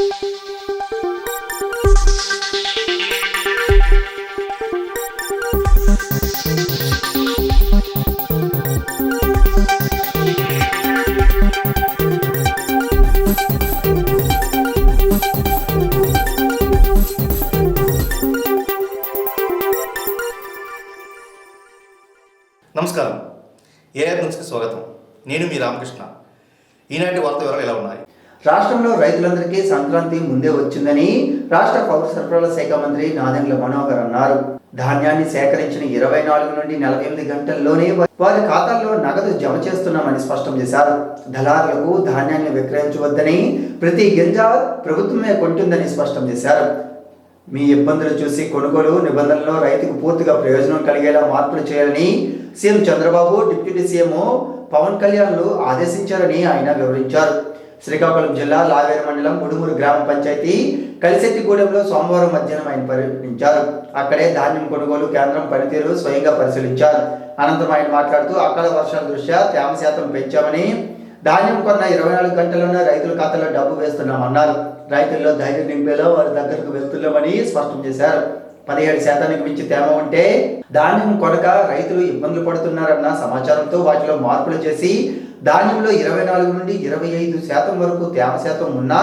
నమస్కారం. ఏఆర్ న్యూస్కి స్వాగతం. నేను మీ రామకృష్ణ. ఈనాటి వార్త వివరాలు ఎలా ఉన్నాయి? రాష్ట్రంలో రైతులందరికీ సంక్రాంతి ముందే వచ్చిందని రాష్ట్ర పౌర సరఫరాల శాఖ మంత్రి నాదెండ్ల మనోహర్ అన్నారు. ధాన్యాన్ని సేకరించిన 24 నుండి 48 గంటల్లోనే వారి ఖాతాల్లో నగదు జమ చేస్తున్నామని స్పష్టం చేశారు. దళారులకు ధాన్యాన్ని విక్రయించవద్దని, ప్రతి గింజ ప్రభుత్వమే కొంటుందని స్పష్టం చేశారు. మీ ఇబ్బందులు చూసి కొనుగోలు నిబంధనల్లో రైతుకు పూర్తిగా ప్రయోజనం కలిగేలా మార్పులు చేయాలని CM Chandrababu, deputy CM Pawan కళ్యాణ్లు ఆదేశించారని ఆయన వివరించారు. శ్రీకాకుళం జిల్లా లావేరు మండలం ఉడుమూరు గ్రామ పంచాయతీ కలిసెట్టిగూడెంలో సోమవారం మధ్యాహ్నం ఆయన పర్యటించారు. అక్కడే ధాన్యం కొనుగోలు కేంద్రం పనితీరు స్వయంగా పరిశీలించారు. అనంతరం ఆయన మాట్లాడుతూ అకాల వర్షాల దృష్ట్యా తేమ శాతం పెంచామని, ధాన్యం కొన్న 24 గంటల్లోనే రైతుల ఖాతాలో డబ్బు వేస్తున్నామన్నారు. రైతుల్లో ధైర్యం నింపేలా వారి దగ్గరకు వెళ్తున్నామని స్పష్టం చేశారు. 17% మించి తేమ ఉంటే ధాన్యం కొనక రైతులు ఇబ్బందులు పడుతున్నారన్న సమాచారంతో వాటిలో మార్పులు చేసి ధాన్యంలో 24 నుండి 25% వరకు తేమ శాతం ఉన్నా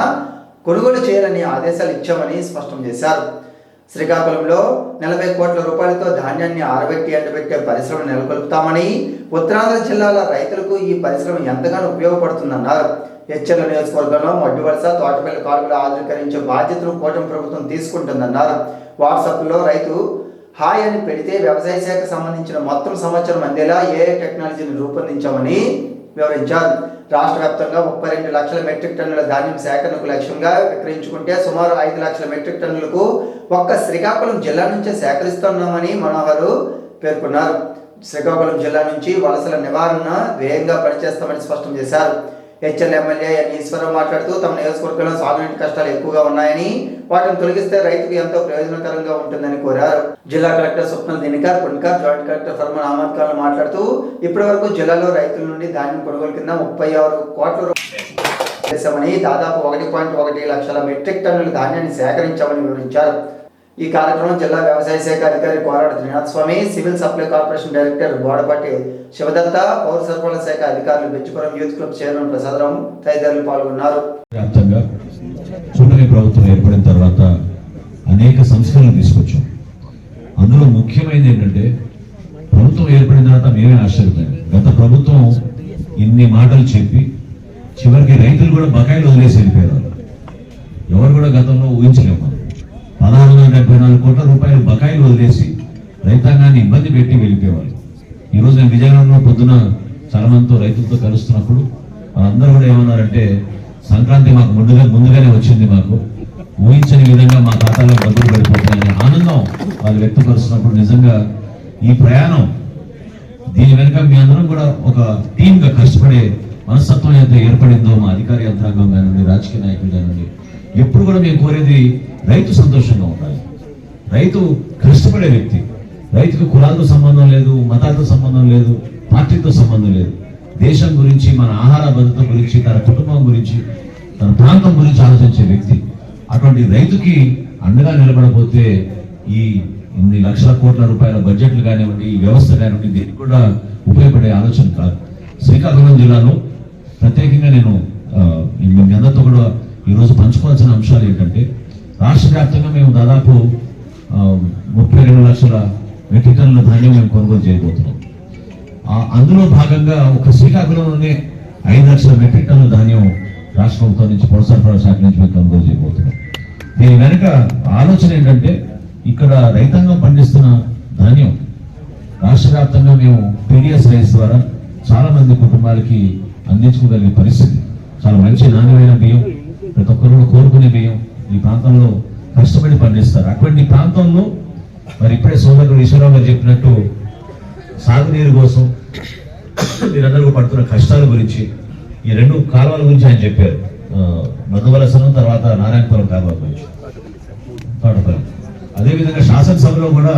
కొనుగోలు చేయాలని ఆదేశాలు ఇచ్చామని స్పష్టం చేశారు. శ్రీకాకుళంలో 40 కోట్ల రూపాయలతో ధాన్యాన్ని ఆరబెట్టి ఎండబెట్టే పరిశ్రమ నెలకొల్పుతామని, ఉత్తరాంధ్ర జిల్లాల రైతులకు ఈ పరిశ్రమ ఎంతగానో ఉపయోగపడుతుందన్నారు. హెచ్చర్ల నియోజకవర్గంలో మడ్డువలస, తోటపల్లి కాలువలు ఆధునీకరించే బాధ్యతలు కూటమి ప్రభుత్వం తీసుకుంటుందన్నారు. వాట్సాప్లో రైతు హాయ్ అని పెడితే వ్యవసాయ శాఖకు సంబంధించిన మొత్తం సమాచారం అందేలా ఏఐ టెక్నాలజీని రూపొందించామని వివరించారు. రాష్ట్ర వ్యాప్తంగా 32 లక్షల మెట్రిక్ టన్నుల ధాన్యం సేకరణకు లక్ష్యంగా విక్రయించుకుంటే సుమారు 5 లక్షల మెట్రిక్ టన్నులకు ఒక్క శ్రీకాకుళం జిల్లా నుంచే సేకరిస్తున్నామని మనోహర్ పేర్కొన్నారు. శ్రీకాకుళం జిల్లా నుంచి వలసల నివారణ వేగంగా పనిచేస్తామని స్పష్టం చేశారు. హెచ్ఎల్ ఎమ్మెల్యే ఎన్ ఈశ్వరరావు మాట్లాడుతూ తమ నియోజకవర్గంలో సాగునీటి కష్టాలు ఎక్కువగా ఉన్నాయని, వాటిని తొలగిస్తే రైతుకు ఎంతో ప్రయోజనకరంగా ఉంటుందని కోరారు. జిల్లా collector Swapnil Dinakar, Pundkar, joint collector Farman Ahmed Khan మాట్లాడుతూ ఇప్పటి వరకు జిల్లాలో రైతుల నుండి ధాన్యం కొనుగోలు కింద 36 కోట్ల రూపాయలు చేశామని, దాదాపు 1.1 లక్షల మెట్రిక్ టన్నుల ధాన్యాన్ని సేకరించామని వివరించారు. ఈ కార్యక్రమం జిల్లా వ్యవసాయ శాఖ అధికారి Korada Trinath Swamy, civil supply corporation director Bodapati Sivadatta, పౌర సరఫరాల శాఖ అధికారులు Bechipuram youth club chairman Prasadarao తదితరులు పాల్గొన్నారు. వ్యాప్తంగా కూటమి ప్రభుత్వం ఏర్పడిన తర్వాత అనేక సంస్కరణలు తీసుకొచ్చాం. అందులో ముఖ్యమైనది ఏంటంటే, ప్రభుత్వం ఏర్పడిన తర్వాత మేమే ఆశ్చర్యపోయాం. గత ప్రభుత్వం ఇన్ని మాటలు చెప్పి చివరికి రైతులు కూడా బకాయిలు వదిలేసి వెళ్ళిపోయారు. ఎవరు కూడా గతంలో ఊహించలేము. 1674 కోట్ల రూపాయలు బకాయిలు వదిలేసి రైతాంగాన్ని ఇబ్బంది పెట్టి వెళ్ళిపోయేవాళ్ళు. ఈరోజు నేను విజయనగరంలో పొద్దున చాలా మందితో రైతులతో కలుస్తున్నప్పుడు వాళ్ళందరూ కూడా ఏమన్నారంటే, సంక్రాంతి మాకు ముందుగానే వచ్చింది, మాకు ఊహించని విధంగా మా ఖాతాలో డబ్బులు పడిపోతాయనే ఆనందం వాళ్ళు వ్యక్తపరుస్తున్నప్పుడు నిజంగా ఈ ప్రయాణం, దీని వెనుక మీ అందరం కూడా ఒక టీమ్గా కష్టపడే మనస్తత్వం అయితే ఏర్పడిందో మా అధికార యంత్రాంగం కానివ్వండి, రాజకీయ నాయకులు కానివ్వండి, ఎప్పుడు కూడా మేము కోరేది రైతు సంతోషంగా ఉండాలి. రైతు కష్టపడే వ్యక్తి. రైతుకు కులాలతో సంబంధం లేదు, మతాలతో సంబంధం లేదు, పార్టీతో సంబంధం లేదు. దేశం గురించి, మన ఆహార భద్రత గురించి, తన కుటుంబం గురించి, తన ప్రాంతం గురించి ఆలోచించే వ్యక్తి. అటువంటి రైతుకి అండగా నిలబడబోతే ఈ ఇన్ని లక్షల కోట్ల రూపాయల బడ్జెట్లు కానివ్వండి, ఈ వ్యవస్థ కానివ్వండి, దీనికి కూడా ఉపయోగపడే ఆలోచన కాదు. శ్రీకాకుళం జిల్లాలో ప్రత్యేకంగా నేను మీ అందరితో కూడా ఈరోజు పంచుకోవాల్సిన అంశాలు ఏంటంటే, రాష్ట్ర వ్యాప్తంగా మేము దాదాపు 32 లక్షల మెట్రిక్ టన్నుల ధాన్యం మేము కొనుగోలు చేయబోతున్నాం. అందులో భాగంగా ఒక శ్రీకాకుళంలోనే 5 లక్షల మెట్రిక్ టన్నుల ధాన్యం రాష్ట్ర ప్రభుత్వం నుంచి, పౌర సరఫరాల శాఖ నుంచి మేము కొనుగోలు చేయబోతున్నాం. దీని వెనుక ఆలోచన ఏంటంటే, ఇక్కడ రైతాంగం పండిస్తున్న ధాన్యం రాష్ట్ర వ్యాప్తంగా మేము పీడిఎస్ రైస్ ద్వారా చాలా మంది కుటుంబాలకి అందించుకోగలిగే పరిస్థితి. చాలా మంచి నాణ్యమైన బియ్యం, ప్రతి ఒక్కరు కోరుకునే బియ్యం ఈ ప్రాంతంలో కష్టపడి పండిస్తారు. అటువంటి ప్రాంతంలో మరి ఇప్పుడే సోదరుడు ఈశ్వరరావు గారు చెప్పినట్టు సాగునీరు కోసం మీరందరూ పడుతున్న కష్టాల గురించి, ఈ 2 కాలువల గురించి ఆయన చెప్పారు. మధువలసనం, తర్వాత నారాయణపురం కాలువ గురించి, తోటపల్లి. అదేవిధంగా శాసనసభలో కూడా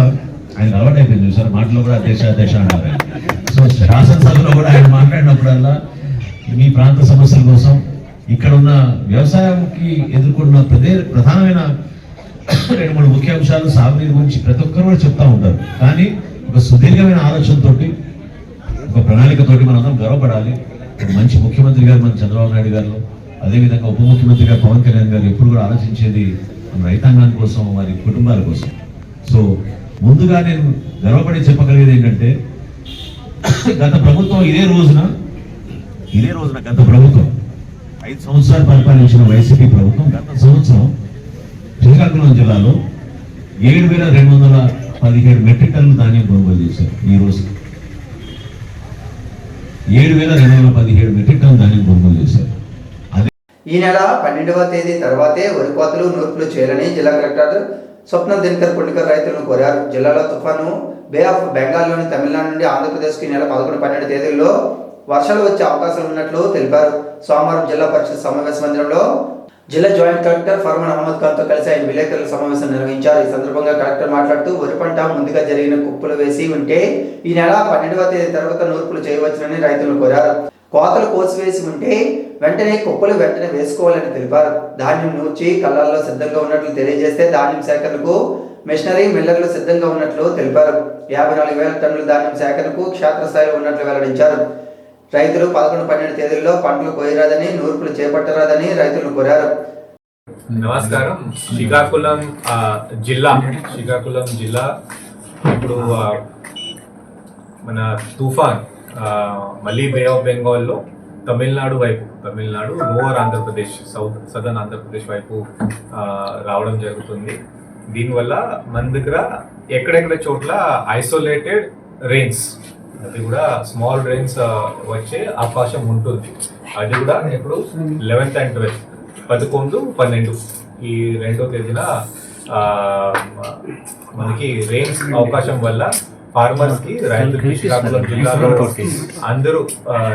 ఆయన అలవాటు అయిపోయింది సార్, మాటలో కూడా దేశ అన్నారు. సో శాసనసభలో కూడా ఆయన మాట్లాడినప్పుడల్లా మీ ప్రాంత సమస్యల కోసం ఇక్కడ ఉన్న వ్యవసాయంకి ఎదుర్కొన్న ప్రధానమైన 2-3 ముఖ్య అంశాలు సాగునీరు గురించి ప్రతి ఒక్కరు కూడా చెప్తా ఉంటారు. కానీ ఒక సుదీర్ఘమైన ఆలోచనతోటి, ఒక ప్రణాళికతోటి మనందరం గర్వపడాలి. మంచి ముఖ్యమంత్రి గారు మన చంద్రబాబు నాయుడు గారు, అదేవిధంగా ఉప ముఖ్యమంత్రి గారు పవన్ కళ్యాణ్ గారు ఎప్పుడు కూడా ఆలోచించేది మన రైతాంగాని కోసం, వారి కుటుంబాల కోసం. సో ముందుగా నేను గర్వపడి చెప్పగలిగేది ఏంటంటే, గత ప్రభుత్వం ఇదే రోజున గత ప్రభుత్వం 5 సంవత్సరాలు పరిపాలించిన వైసీపీ ప్రభుత్వం గత సంవత్సరం శ్రీకాకుళం జిల్లాలో 7,217 మెట్రిక్ టన్నులు ధాన్యం కొనుగోలు చేశారు. ఈ రోజు 7,217 మెట్రిక్ టన్నులు ధాన్యం కొనుగోలు చేశారు. ఈ నెల 12వ తేదీ తర్వాతే వరి కోతలు నూర్పులు చేయాలని జిల్లా కలెక్టర్ స్వప్న దినకర్ పుణ్యకర్ రైతులను కోరారు. జిల్లాలో తుఫాను బే ఆఫ్ బెంగాల్లోని తమిళనాడు నుండి ఆంధ్రప్రదేశ్కి నెల 11-12 తేదీల్లో వర్షాలు వచ్చే అవకాశాలు ఉన్నట్లు తెలిపారు. సోమవారం జిల్లా పరిషత్ సమావేశ మందిరంలో జిల్లా జాయింట్ కలెక్టర్ ఫర్మాన్ అహ్మద్ ఖాన్ తో కలిసి ఆయన విలేకరుల సమావేశం నిర్వహించారు. ఈ సందర్భంగా కలెక్టర్ మాట్లాడుతూ వరి పంట ముందుగా జరిగిన కుప్పలు వేసి ఉంటే ఈ నెల 12వ తేదీ తర్వాత నూర్పులు చేయవచ్చునని రైతులను కోరారు. కోతలు కోసివేసి ఉంటే వెంటనే కుప్పలు వేసుకోవాలని తెలిపారు. ధాన్యం నూర్చి కళ్ళాల్లో సిద్ధంగా ఉన్నట్లు తెలియజేస్తే ధాన్యం సేకరణకు మిషనరీ మిల్లర్లు సిద్ధంగా ఉన్నట్లు తెలిపారు. 54,000 టన్నుల ధాన్యం సేకరణకు క్షేత్రస్థాయిలో ఉన్నట్లు వెల్లడించారు. రైతులు 11-12 తేదీల్లో పంటలు కోయరాదని, నూర్పులు చేపట్టరాదని రైతులను కోరారు. నమస్కారం. శ్రీకాకుళం జిల్లా ఇప్పుడు మన తుఫాన్ మళ్ళీ బే ఆఫ్ బెంగాల్లో తమిళనాడు లోవర్ ఆంధ్రప్రదేశ్, సదర్న్ ఆంధ్రప్రదేశ్ వైపు రావడం జరుగుతుంది. దీనివల్ల మన దగ్గర ఎక్కడెక్కడ చోట్ల ఐసోలేటెడ్ రెయిన్స్, అది కూడా స్మాల్ రెయిన్స్ వచ్చే అవకాశం ఉంటుంది. అది కూడా ఇప్పుడు 11th and 12th 11, 12 ఈ 2వ తేదీన మనకి రెయిన్స్ అవకాశం వల్ల ఫార్మర్స్ కి, రైతులకి, శ్రీకాకుళం జిల్లాలో అందరూ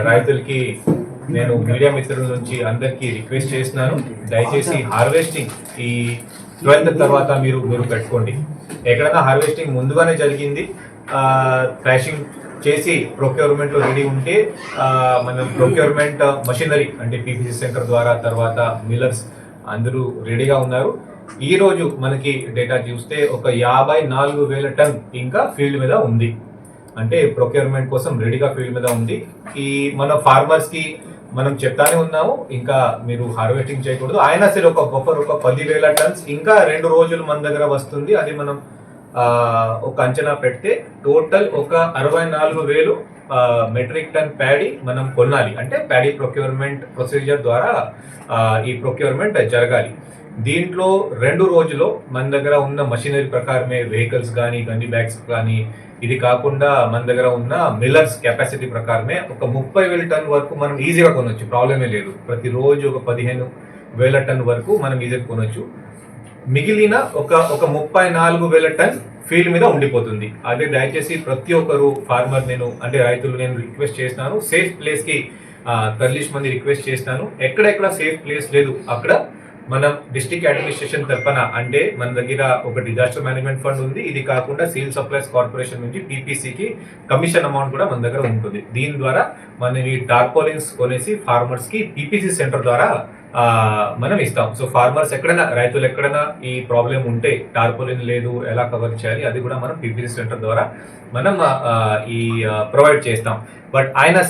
రైతులకి నేను మీడియా మిత్రుల నుంచి అందరికి రిక్వెస్ట్ చేస్తున్నాను, దయచేసి హార్వెస్టింగ్ ఈ 12th తర్వాత మీరు పెట్టుకోండి. ఎక్కడైనా హార్వెస్టింగ్ ముందుగానే జరిగింది, థ్రాషింగ్ చేసి ప్రొక్యూర్మెంట్ లో రెడీ ఉంటే మనం ప్రొక్యూర్మెంట్ మషినరీ అంటే పీపీసీ సెంటర్ ద్వారా, తర్వాత మిల్లర్స్ అందరూ రెడీగా ఉన్నారు. ఈ రోజు మనకి డేటా చూస్తే ఒక 54,000 టన్ ఇంకా ఫీల్డ్ మీద ఉంది, అంటే ప్రొక్యూర్మెంట్ కోసం రెడీగా ఫీల్డ్ మీద ఉంది. ఈ మన ఫార్మర్స్ కి మనం చెప్తానే ఉన్నాము, ఇంకా మీరు హార్వెస్టింగ్ చేయకూడదు. అయినా సరే ఒక బఫర్ ఒక 10,000 టన్స్ ఇంకా 2 రోజులు మన దగ్గర వస్తుంది. అది మనం ఒక అంచనా పెడితే టోటల్ ఒక 64,000 మెట్రిక్ టన్ ప్యాడీ మనం కొనాలి. అంటే ప్యాడీ ప్రొక్యూర్మెంట్ ప్రొసీజర్ ద్వారా ఈ ప్రొక్యూర్మెంట్ జరగాలి. దీంట్లో 2 రోజుల్లో మన దగ్గర ఉన్న మషినరీ ప్రకారమే వెహికల్స్ కానీ, గంజి బ్యాగ్స్ కానీ, ఇది కాకుండా మన దగ్గర ఉన్న మిల్లర్స్ కెపాసిటీ ప్రకారమే ఒక 30,000 టన్ వరకు మనం ఈజీగా కొనొచ్చు, ప్రాబ్లమే లేదు. ప్రతిరోజు ఒక 15,000 టన్ వరకు మనం ఈజీగా కొనొచ్చు. మిగిలిన ఒక 34,000 టన్ ఫీల్డ్ మీద ఉండిపోతుంది. అదే దయచేసి ప్రతి ఒక్కరు ఫార్మర్ రైతులు నేను రిక్వెస్ట్ చేస్తున్నాను, సేఫ్ ప్లేస్ కి తరలించమని రిక్వెస్ట్ చేస్తున్నాను. ఎక్కడెక్కడ సేఫ్ ప్లేస్ లేదు అక్కడ మనం డిస్ట్రిక్ట్ అడ్మినిస్ట్రేషన్ తరఫున, అంటే మన దగ్గర ఒక డిజాస్టర్ మేనేజ్మెంట్ ఫండ్ ఉంది, ఇది కాకుండా సివిల్ సప్లైస్ కార్పొరేషన్ నుంచి పీపీసీకి కమిషన్ అమౌంట్ కూడా మన దగ్గర ఉంటుంది. దీని ద్వారా మనం ఈ టార్పాలిన్స్ కొనేసి ఫార్మర్స్ కి పీపీసీ సెంటర్ ద్వారా మనం ఇస్తాం. సో ఫార్మర్స్ ఎక్కడైనా, రైతులు ఎక్కడైనా ఈ ప్రాబ్లం ఉంటే టార్పాలిన్ లేదు ఎలా కవర్ చేయాలి, అది కూడా మనం పీపీసీ సెంటర్ ద్వారా మనం ఈ ప్రొవైడ్ చేస్తాం. బట్ అయినా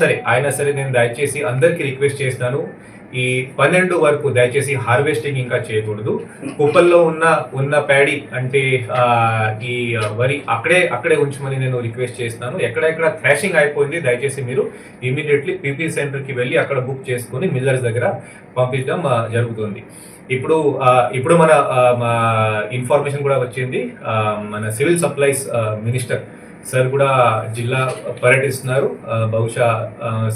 సరే నేను దయచేసి అందరికీ రిక్వెస్ట్ చేస్తున్నాను, ఈ 12 వరకు దయచేసి హార్వెస్టింగ్ ఇంకా చేయకూడదు. కుప్పల్లో ఉన్న ప్యాడీ అంటే ఈ వరి అక్కడే ఉంచమని నేను రిక్వెస్ట్ చేస్తున్నాను. ఎక్కడెక్కడ థ్రాషింగ్ అయిపోయింది దయచేసి మీరు ఇమీడియట్లీ పీపీ సెంటర్కి వెళ్ళి అక్కడ బుక్ చేసుకుని మిల్లర్స్ దగ్గర పంపించడం జరుగుతుంది. ఇప్పుడు మన ఇన్ఫర్మేషన్ కూడా వచ్చింది, మన సివిల్ సప్లైస్ మినిస్టర్ సార్ కూడా జిల్లా పర్యటిస్తున్నారు. బహుశా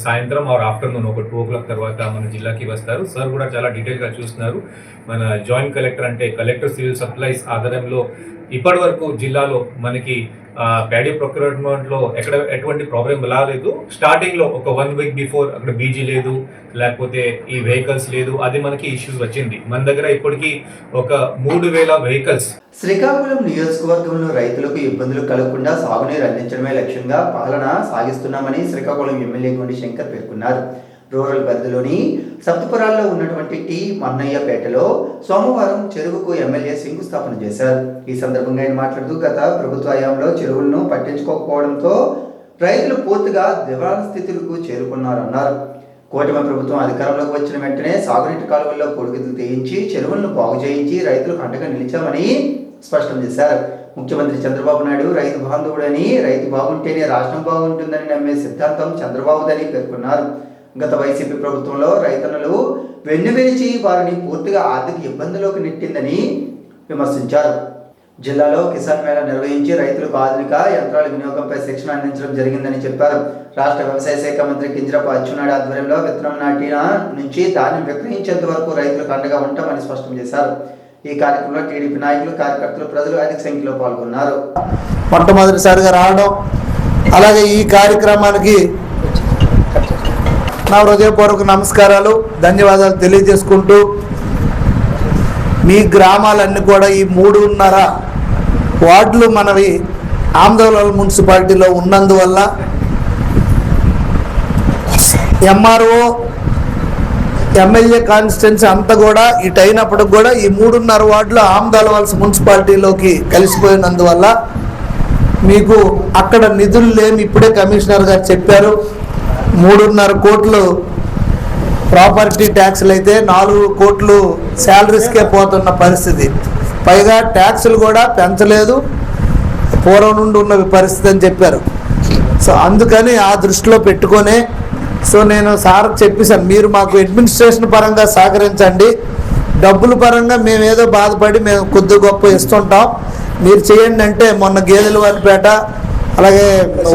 సాయంత్రం ఆర్ ఆఫ్టర్నూన్ ఒక 2 o'clock తర్వాత మన జిల్లాకి వస్తారు. సార్ కూడా చాలా డీటెయిల్గా చూస్తున్నారు. మన జాయింట్ కలెక్టర్ అంటే కలెక్టర్ సివిల్ సప్లైస్ ఆధ్వర్యంలో ఇప్పటి వరకు జిల్లాలో మనకి ప్యాడీ ప్రొక్యూర్మెంట్ లో ఎటువంటి ప్రాబ్లం రాలేదు. స్టార్టింగ్ లో ఒక 1 week బిఫోర్ అక్కడ బీజీ లేదు, లేకపోతే ఈ వెహికల్స్ లేదు, అది మనకి ఇష్యూస్ వచ్చింది. మన దగ్గర ఇప్పటికి ఒక 3,000 వెహికల్స్. శ్రీకాకుళం నియోజకవర్గంలో రైతులకు ఇబ్బందులు కలగకుండా సాగునీరు అందించడమే లక్ష్యంగా పాలన సాగిస్తున్నామని శ్రీకాకుళం ఎమ్మెల్యే గొండి శంకర్ పేర్కొన్నారు. రూరల్ పరిధిలోని సప్తపురాల్లో ఉన్నటువంటి టి మన్నయ్యపేటలో సోమవారం చెరువుకు ఎమ్మెల్యే శంకుస్థాపన చేశారు. ఈ సందర్భంగా ఆయన మాట్లాడుతూ గత ప్రభుత్వ హయాంలో చెరువులను పట్టించుకోకపోవడంతో రైతులు పూర్తిగా దివాళా స్థితులకు చేరుకున్నారన్నారు. కూటమి ప్రభుత్వం అధికారంలోకి వచ్చిన వెంటనే సాగునీటి కాలువల్లో పొడుగులు తీయించి చెరువులను బాగు చేయించి రైతులకు అండగా నిలిచామని స్పష్టం చేశారు. ముఖ్యమంత్రి చంద్రబాబు నాయుడు రైతు బాంధవుడని, రైతు బాగుంటేనే రాష్ట్రం బాగుంటుందని నమ్మే సిద్ధాంతం చంద్రబాబుదని పేర్కొన్నారు. గత వైసీపీ ప్రభుత్వంలో రైతన్నలు వెన్నువిరిచి వారిని పూర్తిగా ఆర్థిక ఇబ్బందుల్లోకి నెట్టిందని విమర్శించారు. జిల్లాలో కిసాన్ మేళా నిర్వహించి రైతులకు ఆధునిక యంత్రాల వినియోగంపై శిక్షణ అందించడం జరిగిందని చెప్పారు. రాష్ట్ర వ్యవసాయ శాఖ మంత్రి కింజరాపు అచ్చెన్నాయుడు ఆధ్వర్యంలో విత్తనం నాటిన నుంచి ధాన్యం విక్రయించేంత వరకు రైతులకు అండగా ఉంటామని స్పష్టం చేశారు. ఈ కార్యక్రమంలో టీడీపీ నాయకులు, కార్యకర్తలు, ప్రజలు అధిక సంఖ్యలో పాల్గొన్నారు. మొట్టమొదటిసారిగా రావడం, అలాగే ఈ కార్యక్రమానికి నా హృదయపూర్వక నమస్కారాలు, ధన్యవాదాలు తెలియజేసుకుంటూ, మీ గ్రామాలన్నీ కూడా ఈ 3.5 వార్డులు మనవి ఆందోళన మున్సిపాలిటీలో ఉన్నందువల్ల ఎంఆర్ఓ ఎమ్మెల్యే కాన్స్టిట్యున్సీ అంతా కూడా ఇటు అయినప్పుడు కూడా ఈ 3.5 వార్డులు ఆమ్దాలవలస మున్సిపాలిటీలోకి కలిసిపోయినందువల్ల మీకు అక్కడ నిధులు లేని ఇప్పుడే కమిషనర్ గారు చెప్పారు. 3.5 కోట్లు ప్రాపర్టీ ట్యాక్స్లు అయితే 4 కోట్లు శాలరీస్కే పోతున్న పరిస్థితి. పైగా ట్యాక్సులు కూడా పెంచలేదు, పూర్వం నుండి ఉన్న పరిస్థితి అని చెప్పారు. సో అందుకని ఆ దృష్టిలో పెట్టుకొని నేను సార్ చెప్పేశాను, మీరు మాకు అడ్మినిస్ట్రేషన్ పరంగా సహకరించండి, డబ్బుల పరంగా మేము ఏదో బాధపడి మేము కొద్ది గొప్ప ఇస్తుంటాం, మీరు చేయండి అంటే మొన్న గేదెలవానిపేట, అలాగే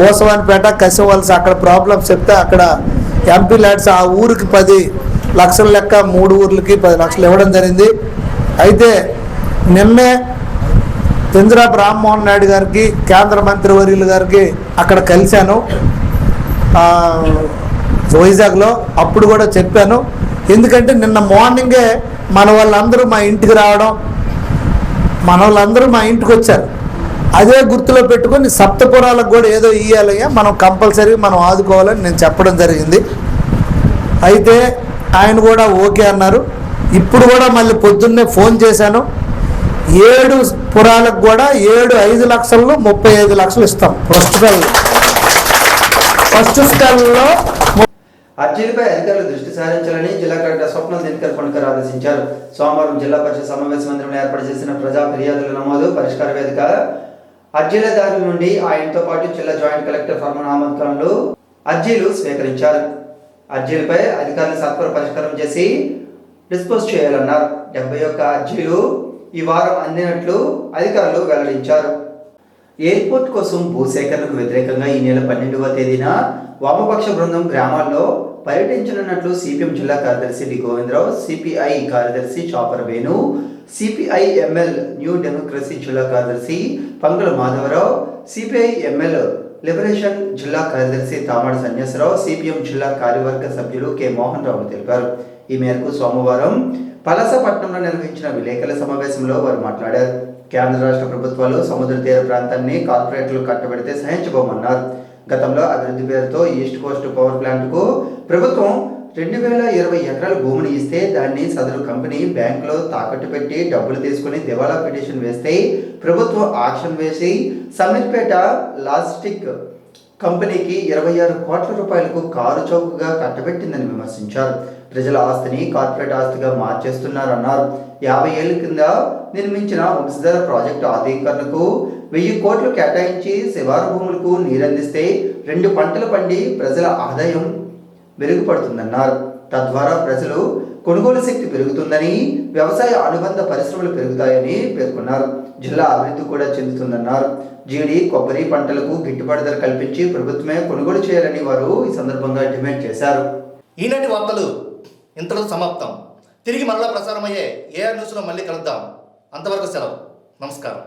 ఓసవానిపేట, కసివలస అక్కడ ప్రాబ్లమ్స్ చెప్తే అక్కడ ఎంపీ ల్యాడ్స్ ఆ ఊరికి 10 లక్షల లెక్క 3 ఊర్లకి 10 లక్షలు ఇవ్వడం జరిగింది. అయితే నిన్నే కింజరాపు రామ్మోహన్ నాయుడు గారికి, కేంద్ర మంత్రి వర్యులు గారికి అక్కడ కలిశాను వైజాగ్లో. అప్పుడు కూడా చెప్పాను, ఎందుకంటే నిన్న మార్నింగే మన వాళ్ళందరూ మా ఇంటికి రావడం, మన వాళ్ళందరూ మా ఇంటికి వచ్చారు. అదే గుర్తులో పెట్టుకొని సప్తపురాలకు కూడా ఏదో ఇవ్వాలయ్యా, మనం కంపల్సరీ మనం ఆదుకోవాలని నేను చెప్పడం జరిగింది. అయితే ఆయన కూడా ఓకే అన్నారు. ఇప్పుడు కూడా మళ్ళీ పొద్దున్నే ఫోన్ చేశాను, 7 పురాలకు కూడా 5 లక్షల్లో 35 లక్షలు ఇస్తాం ఫస్ట్ స్టాల్లో. అర్జీలపై అధికారులు దృష్టి సారించాలని జిల్లా కలెక్టర్ స్వప్న దినకర్ కొణికర్ ఆదేశించారు. సోమవారం జిల్లా పరిషత్ సమావేశ మందిరంలో ఏర్పాటు చేసిన ప్రజా ఫిర్యాదుల నమోదు పరిష్కార వేదిక అర్జీలదారుల నుండి ఆయనతో పాటు జిల్లా జాయింట్ కలెక్టర్ ఫర్మాన్ అహ్మద్ ఖాన్లు అర్జీలు స్వీకరించారు. అర్జీలపై అధికారులు సత్వర పరిష్కారం చేసి డిస్పోజ్ చేయాలన్నారు. 71 అర్జీలు ఈ వారం అందినట్లు అధికారులు వెల్లడించారు. ఎయిర్పోర్ట్ కోసం భూసేకరణకు వ్యతిరేకంగా ఈ నెల 12వ తేదీన వామపక్ష బృందం గ్రామాల్లో పర్యటించనున్నట్లు సిపిఎం జిల్లా కార్యదర్శి డి గోవిందరావు, సిపిఐ కార్యదర్శి Chapara Venu, CPI ML New Democracy జిల్లా కార్యదర్శి Pangula Madhavarao, CPI ML Liberation జిల్లా కార్యదర్శి తామడ సన్యాసరావు, సిపిఎం జిల్లా కార్యవర్గ సభ్యులు కె మోహన్ రావు తెలిపారు. ఈ మేరకు సోమవారం పలసపట్నంలో నిర్వహించిన విలేకరుల సమావేశంలో వారు మాట్లాడారు. కేంద్ర రాష్ట్ర ప్రభుత్వాలు సముద్ర తీర ప్రాంతాన్ని కార్పొరేట్లు కట్టబెడితే సహించబోమన్నారు. గతంలో అభివృద్ధి పేరుతో ఈస్ట్ కోస్ట్ పవర్ ప్లాంట్కు ప్రభుత్వం 2020 ఎకరాల భూమిని ఇస్తే దాన్ని సదరు కంపెనీ బ్యాంకులో తాకట్టు పెట్టి డబ్బులు తీసుకుని దివాలా పిటిషన్ వేస్తే ప్రభుత్వం ఆక్షన్ వేసి సమీర్పేట లాజిస్టిక్ కంపెనీకి 26 కోట్ల రూపాయలకు కారు చౌకగా కట్టబెట్టిందని విమర్శించారు. ప్రజల ఆస్తిని కార్పొరేట్ ఆస్తిగా మార్చేస్తున్నారన్నారు. 50 ఏళ్ల కింద నిర్మించిన వంశధార ప్రాజెక్టు ఆధీకరణకు 1000 కోట్లు కేటాయించి శివారు భూములకు నీరందిస్తే 2 పంటలు పండి ప్రజల ఆదాయం మెరుగుపడుతుందన్నారు. తద్వారా ప్రజలు కొనుగోలు శక్తి పెరుగుతుందని, వ్యవసాయ అనుబంధ పరిశ్రమలు పెరుగుతాయని పేర్కొన్నారు. జిల్లా అభివృద్ధి కూడా చెందుతుందన్నారు. జీడి, కొబ్బరి పంటలకు గిట్టుబాటు ధర కల్పించి ప్రభుత్వమే కొనుగోలు చేయాలని వారు ఈ సందర్భంగా డిమాండ్ చేశారు. ఈనాటి వార్తలు ఇంతలో సమాప్తం. తిరిగి మరలా ప్రసారమయ్యే ఏఆర్ న్యూస్లో మళ్ళీ కలుద్దాం. అంతవరకు సెలవు. నమస్కారం.